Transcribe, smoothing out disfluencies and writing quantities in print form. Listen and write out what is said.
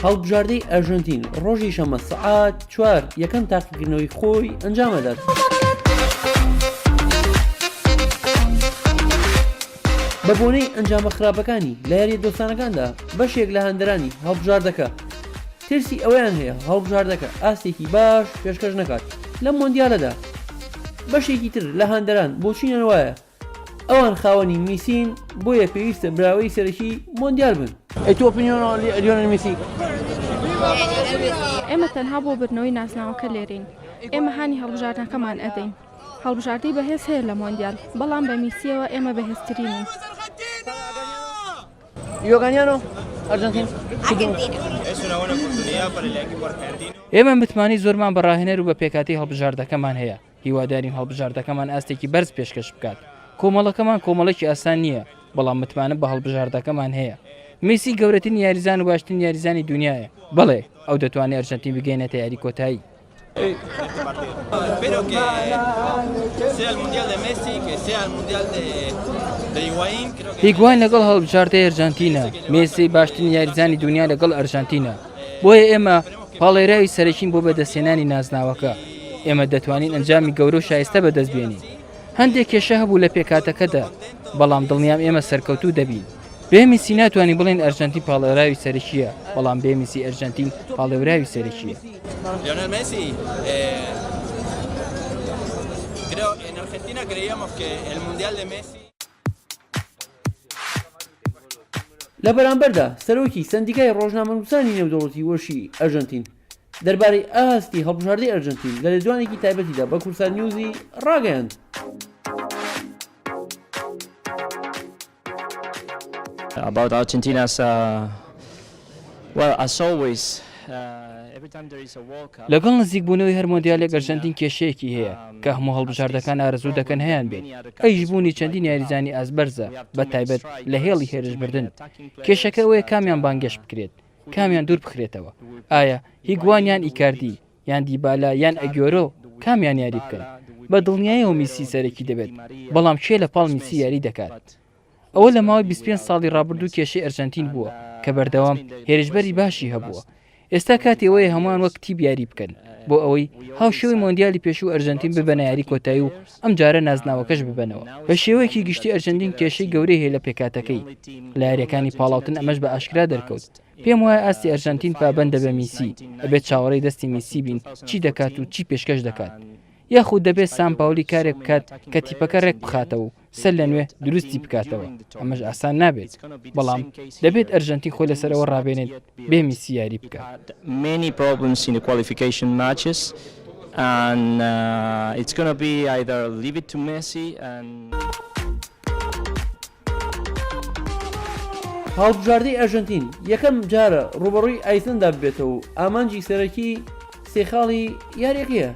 هەڵبژاردەی ئەرژەنتین ڕۆژی شەمە سەعات 4 یەکەم تاقیکردنەوەی خۆی ئەنجامەدات. بە بۆنەی ئەنجامە خراپەکانی لە یاریە دۆستانەکاندا بەشێک لە هەندەرانی هەڵبژاردەکە ترسی ئەوەیان هەیە هەڵبژاردەکە ئاستێکی باش پێشکەش نەکات لە مۆندیالەدا. بەشێکی تر لە هەندەران بۆچینەوە وایە ئەوان خاوەنی میسین بۆیە پێویستە براوەی سەرەکی مۆندیال بن. ئەیتۆ ئۆپینیۆنە لیۆنێل میسی؟ ئێمە تەنها بۆ بردنەوەی ناسناوەکە لێرین. ئێمە هانی هەڵبژاردنەکەمان ئەدەین. هەڵبژاردەی بەهێز هەیە لە مۆندیال، بەڵام بە میسیەوە ئێمە بەهێزترینین. یۆگانیانۆ ئەرجەنتین ئێمە متمانی زۆرمان بەڕاهێنەر و بە پێکاتی هەڵبژاردەکەمان هەیە. هیوادارین هەڵبژاردەکەمان ئاستێکی بەرز پێشکەش بکات. کۆمەڵەکەمان کۆمەڵێکی ئاسان نییە، بەڵام متمانە بە هەڵبژاردەکەمان هەیە. میسی گەورەترین یاریزان و باشترین یاریزانی دنیاە. بەڵێ ئەو دەتوانێت ئەرجەنتین بگەینێتە یاری کۆتایی. هیگواین لەگەڵ هەڵبژاردەی ئەرجەنتینە. مێسی باشترین یاریزانی دنیا لەگەڵ ئەرجەنتینە. بۆیە ئێمە پاڵێراوی سەرەکین بۆ بەدەستێنانی نازناوەکە. ئێمە دەتوانین ئەنجامی گەورە و شایستە بەدەستبێنین. هەندێک کێشە هەبوو لە پێکاتەکەدا، بەڵام دڵنیام ئێمە سەرکەوتوو دەبین. بێمیسی ناتوانین بڵێن ئەرجەنتین پاڵێراوی سەرەکیە، بەڵام بێمیسی ئەرجەنتین پاڵێراوی سەرەکیە. لە بەرامبەردا سەرۆکی سندیکای ڕۆژنامەنووسانی نێودەوڵەتی وەشی ئەرجەنتین دەربارەی ئاستی هەڵبژاردەی ئەرجەنتین لە لێدوانێکی تایبەتیدا بە کورسان نیوزی ڕاگەیاند. About Argentina's well, as always, every time there is a World Cup. لەگەڵ نزیکبوونەوەی هەر مۆندیالێک ئەرجەنتین کێشەیەکی هەیە کە هەموو هەڵبژاردەکان ئارەزوو دەکەن هەیان بێت. ئەیش بوونی چەندین یاریزانی ئازبەرزە بە تایبەت لە هێڵی هێرشبردن. کێشەکە ئەوەیە کامیان بانگەش بکرێت، کامیان دوور بخرێتەوە. ئایا هیگوان یان ئیکاردی یان دیبالا یان ئەگۆرۆ کامیان یاری بکەن؟ بە دڵنیاییەوە میسی سەرەکی دەبێت، بەڵام کێ لە پاڵ میسی یاری دەکات؟ ئەوە لە ماوەی 25 ساڵی ڕابردوو کێشەی ئەرجەنتین بووە کە بەردەوام هێرشبەری باشی هەبووە. ئێستا کاتی ئەوەیە هەمووان وەک تیب یاری بکەن بۆ ئەوەی هاوشێوەی مۆندیالی پێشوو ئەرجەنتین ببەنە یاری کۆتایی و ئەم جارە نازناوەکەش ببەنەوە. بە شێوەیەکی گشتی ئەرجەنتین کێشەی گەورەی هەیە لە پێکاتەکەی. لە یاریەکانی پاڵاوتن ئەمەش بە ئاشکرا دەرکەوت. پێم وایە ئاستی ئەرجەنتین پابەندە بە میسی، ئەبێت چاوەڕێی دەستی میسی بین چی دەکات و چی پێشکەش دەکات. یاخود دەبێت سامپاولی کارێک بکات کە تیپەکە ڕێک بخاتەوە و سەر لە نوێ دروستی بکاتەوە. ئەمەش ئاسان نابێت، بەڵام دەبێت ئەرجەنتین خۆی لەسەرەوە ڕابێنێت بێ میسی یاری بکات. Many problems in the qualification matches and it's going to be either leave it to Messi and هەڵبژاردەی ئەرجەنتین یەکەم جارە ڕوبەڕووی ئایسلەندا ببێتەوە و ئامانجی سەرەکی سێخاڵی یاریەکەیە.